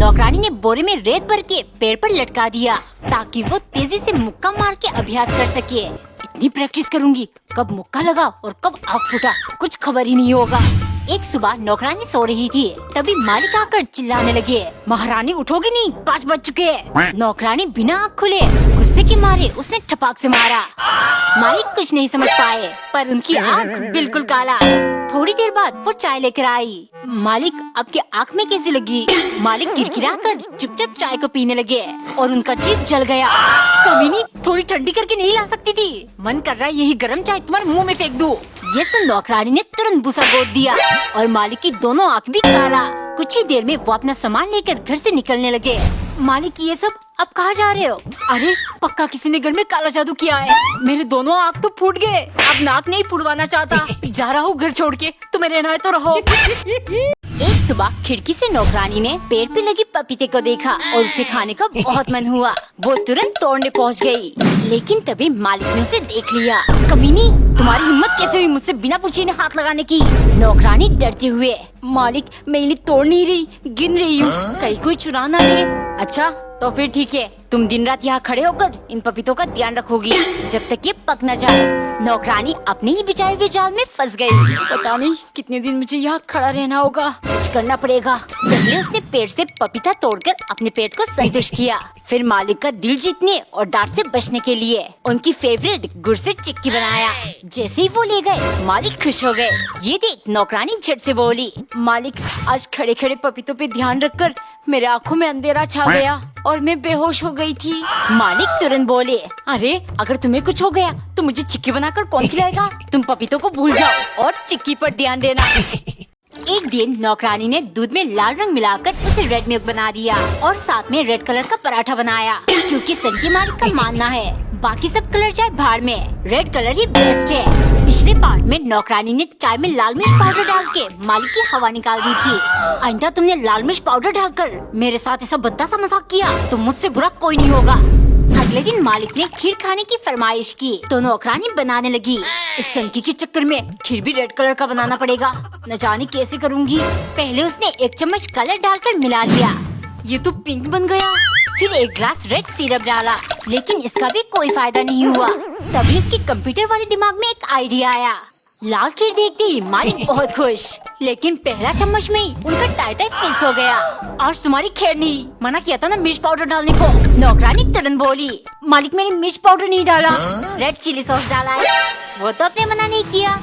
नौकरानी ने बोरे में रेत भर के पेड़ पर लटका दिया ताकि वो तेजी से मुक्का मार के अभ्यास कर सके। इतनी प्रैक्टिस करूंगी, कब मुक्का लगा और कब आग फूटा कुछ खबर ही नहीं होगा। एक सुबह नौकरानी सो रही थी, तभी मालिक आकर चिल्लाने लगे, महारानी उठोगी नहीं, 5 बज चुके हैं। नौकरानी बिना आँख खुले गुस्से के मारे उसने ठपाक से मारा। मालिक कुछ नहीं समझ पाए, पर उनकी आँख बिल्कुल काला। थोड़ी देर बाद वो चाय लेकर आई। मालिक, आपकी आँख में कैसी लगी? मालिक गिड़गिड़ाकर चुपचाप चाय को पीने लगे और उनका जीभ जल गया। कमीनी, थोड़ी ठंडी करके नहीं ला सकती थी? मन कर रहा है यही गर्म चाय तुम्हारे मुंह में फेंक दूं। ये सुन नौकरानी ने तुरंत भूसा गोद दिया और मालिक की दोनों आँख भी काला। कुछ ही देर में वो अपना सामान लेकर घर से निकलने लगे। मालिक, ये सब अब कहाँ जा रहे हो? अरे पक्का किसी ने घर में काला जादू किया है, मेरे दोनों आँख तो फूट गए, अब नाक नहीं फुड़वाना चाहता, जा रहा हूँ घर छोड़ के, तुम्हें रहना है तो रहो। एक सुबह खिड़की से नौकरानी ने पेड़ पे लगी पपीते को देखा और उसे खाने का बहुत मन हुआ। वो तुरंत तोड़ने पहुँच गई, लेकिन तभी मालिक ने उसे देख लिया। कमीनी, तुम्हारी हिम्मत कैसे हुई मुझसे बिना पूछे ने हाथ लगाने की? नौकरानी डरते हुए, मालिक मैं इन्हें तोड़ नहीं रही, गिन रही हूँ, कहीं कोई चुरा ना ले। अच्छा तो फिर ठीक है, तुम दिन रात यहाँ खड़े होकर इन पपीतों का ध्यान रखोगी जब तक ये पक न जाए। नौकरानी अपने ही बिछाए हुए जाल में फंस गई। पता नहीं कितने दिन मुझे यहाँ खड़ा रहना होगा, कुछ करना पड़ेगा। पहले उसने पेड़ से पपीता तोड़कर अपने पेट को संतुष्ट किया, फिर मालिक का दिल जीतने और डांट से बचने के लिए उनकी फेवरेट गुड़ से चिक्की बनाया। जैसे ही वो ले गए, मालिक खुश हो गए। ये देख नौकरानी झट से बोली, मालिक आज खड़े खड़े पपीतों पे ध्यान रखकर मेरे आँखों में अंधेरा छा गया और मैं बेहोश हो गई थी। मालिक तुरंत बोले, अरे अगर तुम्हें कुछ हो गया तो मुझे चिक्की बनाकर कौन खिलाएगा? तुम पपीतों को भूल जाओ और चिक्की पर ध्यान देना। एक दिन नौकरानी ने दूध में लाल रंग मिलाकर उसे रेड मिल्क बना दिया और साथ में रेड कलर का पराठा बनाया, क्योंकि सन के मालिक का मानना है बाकी सब कलर चाहे भाड़ में, रेड कलर ही बेस्ट है। पिछले पार्ट में नौकरानी ने चाय में लाल मिर्च पाउडर डाल के मालिक की हवा निकाल दी थी। आइंदा तुमने लाल मिर्च पाउडर डालकर मेरे साथ ऐसा भद्दा सा मजाक किया तो मुझसे बुरा कोई नहीं होगा। अगले दिन मालिक ने खीर खाने की फरमाइश की तो नौकरानी बनाने लगी। इस सनकी के चक्कर में खीर भी रेड कलर का बनाना पड़ेगा, न जाने कैसे करूँगी। पहले उसने 1 चम्मच कलर डालकर मिला दिया, ये तो पिंक बन गया। फिर 1 ग्लास रेड सिरप डाला, लेकिन इसका भी कोई फायदा नहीं हुआ। तभी उसके कंप्यूटर वाले दिमाग में एक आइडिया आया। लाल खीर देखते ही मालिक बहुत खुश, लेकिन पहला चम्मच में ही उनका टाई फिक्स हो गया। आज तुम्हारी खैर नहीं, मना किया था ना मिर्च पाउडर डालने को। नौकरानी तुरंत बोली, मालिक मैंने मिर्च पाउडर नहीं डाला, रेड चिली सॉस डाला है, वो तो आपने मना नहीं किया।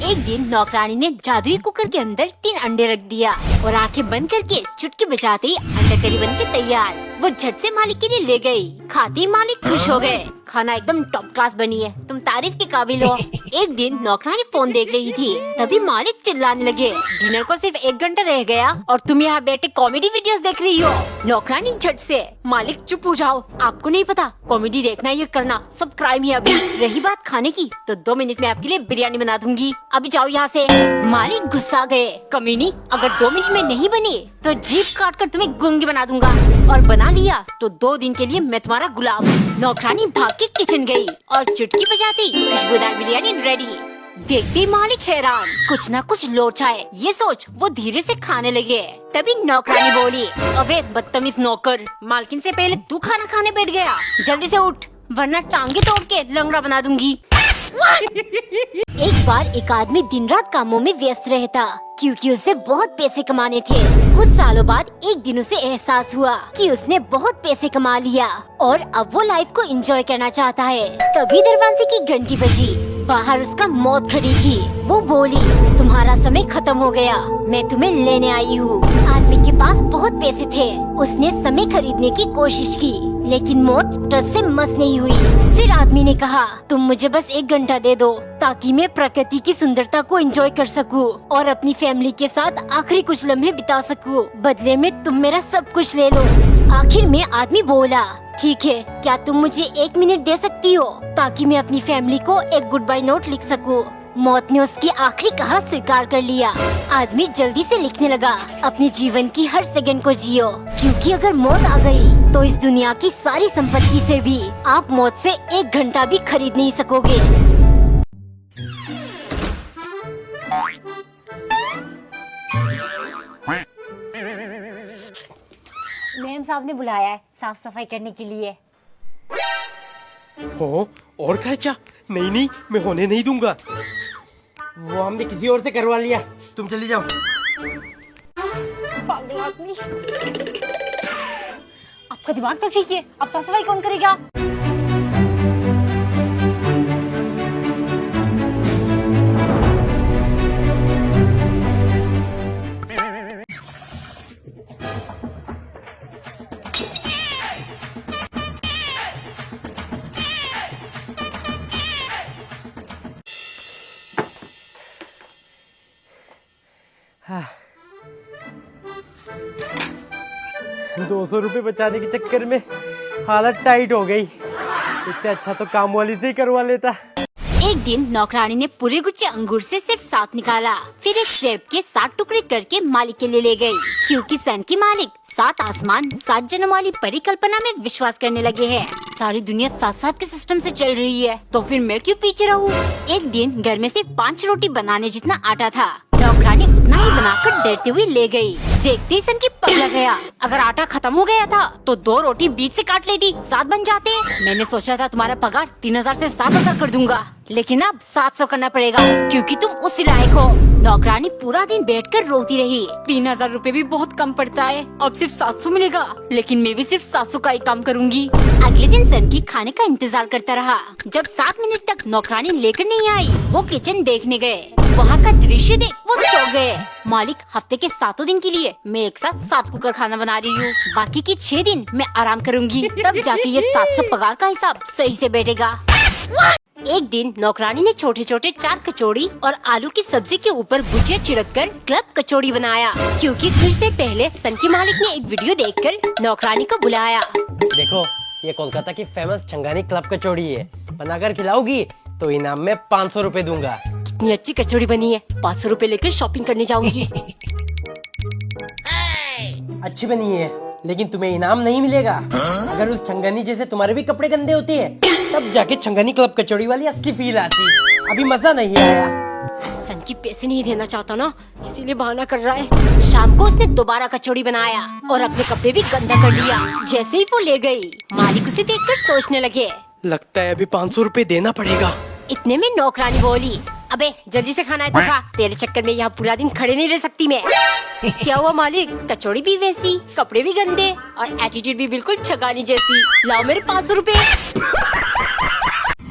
एक दिन नौकरानी ने जादुई कुकर के अंदर 3 अंडे रख दिया और आंखें बंद करके चुटकी बजाते ही अंडा करी बन के तैयार। वो झट से मालिक के लिए ले गई। खाते ही मालिक खुश हो गए, खाना एकदम टॉप क्लास बनी है, तुम तारीफ के काबिल हो। एक दिन नौकरानी फोन देख रही थी, तभी मालिक चिल्लाने लगे, डिनर को सिर्फ 1 घंटा रह गया और तुम यहाँ बैठे कॉमेडी वीडियोस देख रही हो। नौकरानी झट से, मालिक चुप हो जाओ, आपको नहीं पता कॉमेडी देखना ये करना सब क्राइम है। अभी रही बात खाने की, तो 2 मिनट में आपके लिए बिरयानी बना दूंगी, अभी जाओ यहाँ से। मालिक गुस्सा गए, कमीनी अगर 2 मिनट में नहीं बनी तो जीभ काट कर तुम्हें गूंगी बना दूंगा, और बना लिया तो 2 दिन के लिए मैं तुम्हारा गुलाम। नौकरानी भाग के किचन गई और चुटकी बजाती खुशबूदार बिरयानी रेडी। देखते ही मालिक हैरान, कुछ न कुछ लोचा है ये सोच वो धीरे से खाने लगे। तभी नौकरानी बोली, अबे बदतमीज नौकर, मालकिन से पहले तू खाना खाने बैठ गया, जल्दी से उठ वरना टांगे तोड़ के लंगड़ा बना दूंगी। एक बार एक आदमी दिन रात कामों में व्यस्त रहता, क्योंकि उसे बहुत पैसे कमाने थे। कुछ सालों बाद एक दिन उसे एहसास हुआ कि उसने बहुत पैसे कमा लिया और अब वो लाइफ को एंजॉय करना चाहता है। तभी दरवाजे की घंटी बजी, बाहर उसका मौत खड़ी थी। वो बोली, तुम्हारा समय खत्म हो गया, मैं तुम्हें लेने आई हूँ। आदमी के पास बहुत पैसे थे, उसने समय खरीदने की कोशिश की, लेकिन मौत टस से मस नहीं हुई। फिर आदमी ने कहा, तुम मुझे बस 1 घंटा दे दो ताकि मैं प्रकृति की सुंदरता को एंजॉय कर सकूं और अपनी फैमिली के साथ आखिरी कुछ लम्हे बिता सकूं। बदले में तुम मेरा सब कुछ ले लो। आखिर में आदमी बोला, ठीक है, क्या तुम मुझे 1 मिनट दे सकती हो ताकि मैं अपनी फैमिली को एक गुड बाय नोट लिख सकूं। मौत ने उसकी आखिरी कहा स्वीकार कर लिया। आदमी जल्दी से लिखने लगा, अपने जीवन की हर सेकंड को जियो, क्योंकि अगर मौत आ गई तो इस दुनिया की सारी संपत्ति से भी आप मौत से 1 घंटा भी खरीद नहीं सकोगे। साहब ने बुलाया है साफ सफाई करने के लिए। हो और खर्चा? नहीं नहीं, मैं होने नहीं दूंगा। वो हमने किसी और से करवा लिया, तुम चली जाओ। पागल आदमी। आपका दिमाग तो ठीक है, अब साफ सफाई कौन करेगा? हाँ। 200 रुपये बचाने के चक्कर में हालत टाइट हो गई। इससे अच्छा तो काम वाली से ही करवा लेता। एक दिन नौकरानी ने पूरे गुच्छे अंगूर से सिर्फ 7 निकाला, फिर एक सेब के 7 टुकड़े करके मालिक के लिए ले गई, क्योंकि सन की मालिक 7 आसमान 7 जन्म वाली परिकल्पना में विश्वास करने लगे हैं। सारी दुनिया 7-7 के सिस्टम से चल रही है, तो फिर मैं क्यों पीछे रहूं? एक दिन घर में सिर्फ 5 रोटी बनाने जितना आटा था। नौकरानी उतना ही बनाकर डरते हुए ले गई। देखते ही सन की पगला गया। अगर आटा खत्म हो गया था तो 2 रोटी बीच से काट लेती, 7 बन जाते। मैंने सोचा था तुम्हारा पगार 3000 से 7000 कर दूंगा, लेकिन अब 700 करना पड़ेगा, क्योंकि तुम उसी लायक हो। नौकरानी पूरा दिन बैठकर रोती रही। 3000 रुपए भी बहुत कम पड़ता है, अब सिर्फ 700 मिलेगा, लेकिन मैं भी सिर्फ 700 का ही काम करूंगी। अगले दिन सन की खाने का इंतजार करता रहा। जब 7 मिनट तक नौकरानी लेकर नहीं आई, वो किचन देखने गए। वहाँ का दृश्य देख वो चौंक गए। मालिक, हफ्ते के 7 दिन के लिए मैं एक साथ 7 कुकर खाना बना रही हूँ, बाकी की 6 दिन मैं आराम करूँगी, तब जाके ये 700 पगार का हिसाब सही से बैठेगा। एक दिन नौकरानी ने छोटे छोटे 4 कचौड़ी और आलू की सब्जी के ऊपर भुजिया छिड़ककर क्लब कचौड़ी बनाया, क्योंकि कुछ देर पहले सन की मालिक ने एक वीडियो देखकर नौकरानी को बुलाया। देखो, ये कोलकाता की फेमस छंगानी क्लब कचौड़ी है, बनाकर खिलाओगी तो इनाम में 500 रुपए दूंगा। कितनी अच्छी कचौड़ी बनी है, 500 रुपए लेकर शॉपिंग करने जाऊंगी। अच्छी बनी है, लेकिन तुम्हें इनाम नहीं मिलेगा। अगर उस छंगानी जैसे तुम्हारे भी कपड़े गंदे होते हैं, तब जाके छंगानी क्लब कचौड़ी वाली असली फील आती। अभी मजा नहीं आया। सन की पैसे नहीं देना चाहता ना, इसीलिए बहाना कर रहा है। शाम को उसने दोबारा कचौड़ी बनाया और अपने कपड़े भी गंदा कर लिया। जैसे ही वो ले गई, मालिक उसे देखकर सोचने लगे, लगता है अभी 500 रुपए देना पड़ेगा। इतने में नौकरानी बोली, अबे जल्दी से खाना है तो खा, तेरे चक्कर में यहाँ पूरा दिन खड़े नहीं रह सकती मैं। क्या हुआ मालिक? कचौड़ी भी वैसी, कपड़े भी गंदे और एटीट्यूड भी बिल्कुल छगानी जैसी। लाओ मेरे 500 रुपए।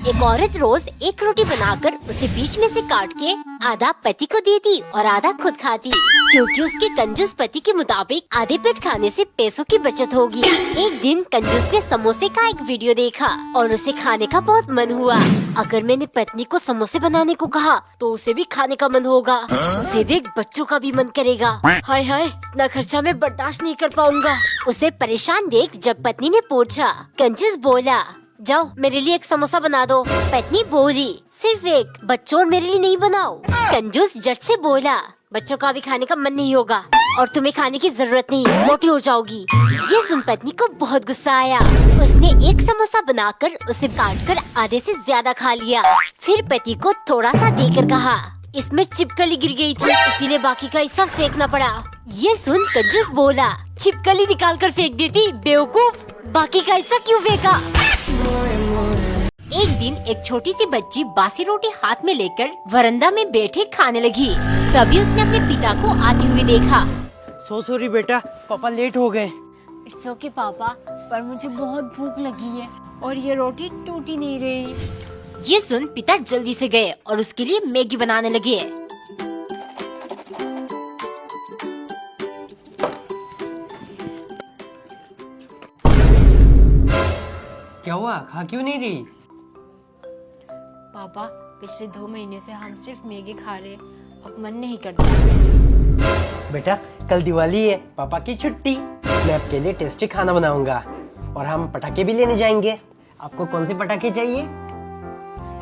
एक औरत रोज एक रोटी बनाकर उसे बीच में से काट के आधा पति को देती और आधा खुद खाती, क्योंकि उसके कंजूस पति के मुताबिक आधे पेट खाने से पैसों की बचत होगी। एक दिन कंजूस ने समोसे का एक वीडियो देखा और उसे खाने का बहुत मन हुआ। अगर मैंने पत्नी को समोसे बनाने को कहा तो उसे भी खाने का मन होगा, उसे देख बच्चों का भी मन करेगा। हाय हाय, इतना खर्चा मैं बर्दाश्त नहीं कर पाऊंगा। उसे परेशान देख जब पत्नी ने पूछा, कंजूस बोला, जाओ मेरे लिए एक समोसा बना दो। पत्नी बोली, सिर्फ एक, बच्चों और मेरे लिए नहीं बनाओ। कंजूस झट से बोला, बच्चों का भी खाने का मन नहीं होगा और तुम्हें खाने की जरूरत नहीं, मोटी हो जाओगी। ये सुन पत्नी को बहुत गुस्सा आया। उसने एक समोसा बनाकर उसे काटकर आधे से ज्यादा खा लिया। फिर पति को थोड़ा सा देकर कहा, इसमें छिपकली गिर गई थी, इसीलिए बाकी का हिस्सा फेंकना पड़ा। ये सुन कंजूस बोला, छिपकली निकाल कर फेंक देती बेवकूफ, बाकी का हिस्सा क्यों फेंका? एक दिन एक छोटी सी बच्ची बासी रोटी हाथ में लेकर वरांदा में बैठे खाने लगी। तभी उसने अपने पिता को आते हुए देखा। सॉरी बेटा, पापा लेट हो गए। इट्स ओके पापा, पर मुझे बहुत भूख लगी है और ये रोटी टूट ही नहीं रही। ये सुन पिता जल्दी से गए और उसके लिए मैगी बनाने लगे। क्या हुआ, खा क्यों नहीं रही? पापा, पिछले 2 महीने से हम सिर्फ मैगी खा रहे, अब मन नहीं करता। बेटा, कल दिवाली है, पापा की छुट्टी, मैं आपके लिए टेस्टी खाना बनाऊंगा और हम पटाखे भी लेने जाएंगे। आपको कौन से पटाखे चाहिए?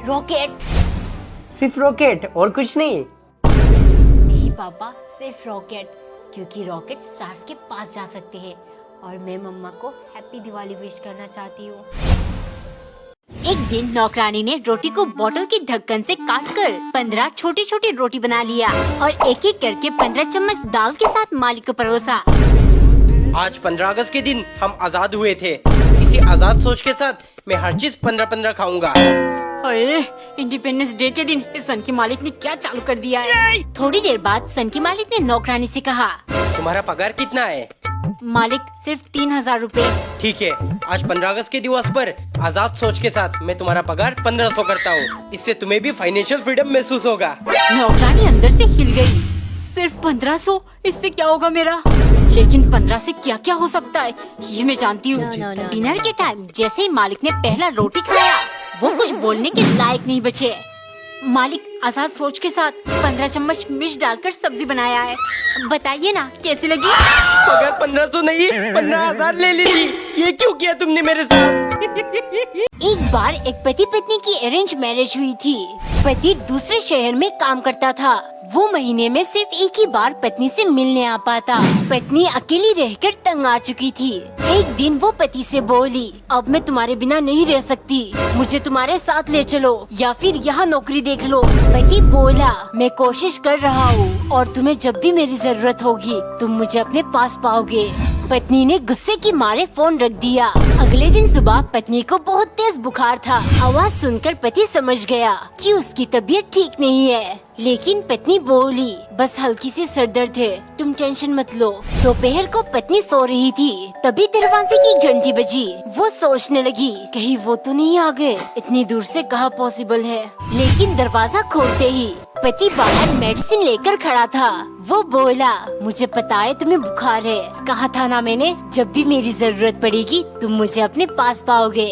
रॉकेट। सिर्फ रॉकेट और कुछ नहीं? नहीं पापा, सिर्फ रॉकेट, क्योंकि रॉकेट स्टार्स के पास जा सकते हैं और मैं मम्मा को हैप्पी दिवाली विश करना चाहती हूँ। एक दिन नौकरानी ने रोटी को बोतल के ढक्कन से काटकर 15 छोटी छोटी रोटी बना लिया और एक एक करके 15 चम्मच दाल के साथ मालिक को परोसा। आज 15 अगस्त के दिन हम आजाद हुए थे। इसी आजाद सोच के साथ मैं हर चीज 15-15 खाऊंगा। अरे इंडिपेंडेंस डे के दिन इस सन के मालिक ने क्या चालू कर दिया है। थोड़ी देर बाद सन के मालिक ने नौकरानी से कहा, तुम्हारा पगार कितना है? मालिक सिर्फ 3000 रूपए। ठीक है, आज 15 अगस्त के दिवस पर आजाद सोच के साथ मैं तुम्हारा पगार 1500 करता हूँ। इससे तुम्हें भी फाइनेंशियल फ्रीडम महसूस होगा। नौकरानी अंदर से हिल गई। सिर्फ 1500, इससे क्या होगा मेरा? लेकिन 15 से क्या क्या हो सकता है ये मैं जानती हूँ। डिनर के टाइम जैसे ही मालिक ने पहला रोटी खाया, वो कुछ बोलने के लायक नहीं बचे। मालिक आजाद सोच के साथ 15 चम्मच मिर्च डालकर सब्जी बनाया है। बताइए ना कैसी लगी? पगार 1500 नहीं 15,000 ले ली थी। ये क्यों किया तुमने मेरे साथ? एक बार एक पति पत्नी की अरेंज मैरिज हुई थी। पति दूसरे शहर में काम करता था। वो महीने में सिर्फ एक ही बार पत्नी से मिलने आ पाता। पत्नी अकेली रहकर तंग आ चुकी थी। एक दिन वो पति से बोली, अब मैं तुम्हारे बिना नहीं रह सकती, मुझे तुम्हारे साथ ले चलो या फिर यहाँ नौकरी देख लो। पति बोला, मैं कोशिश कर रहा हूँ और तुम्हें जब भी मेरी जरूरत होगी तुम मुझे अपने पास पाओगे। पत्नी ने गुस्से की मारे फोन रख दिया। अगले दिन सुबह पत्नी को बहुत तेज बुखार था। आवाज सुनकर पति समझ गया कि उसकी तबीयत ठीक नहीं है। लेकिन पत्नी बोली, बस हल्की सी सर दर्द है, तुम टेंशन मत लो। दोपहर को पत्नी सो रही थी, तभी दरवाजे की घंटी बजी। वो सोचने लगी, कहीं वो तो नहीं आ गए, इतनी दूर से कहाँ पॉसिबल है। लेकिन दरवाजा खोलते ही पति बाहर मेडिसिन लेकर खड़ा था। वो बोला, मुझे पता है तुम्हें बुखार है, कहा था ना मैंने, जब भी मेरी जरूरत पड़ेगी तुम मुझे अपने पास पाओगे।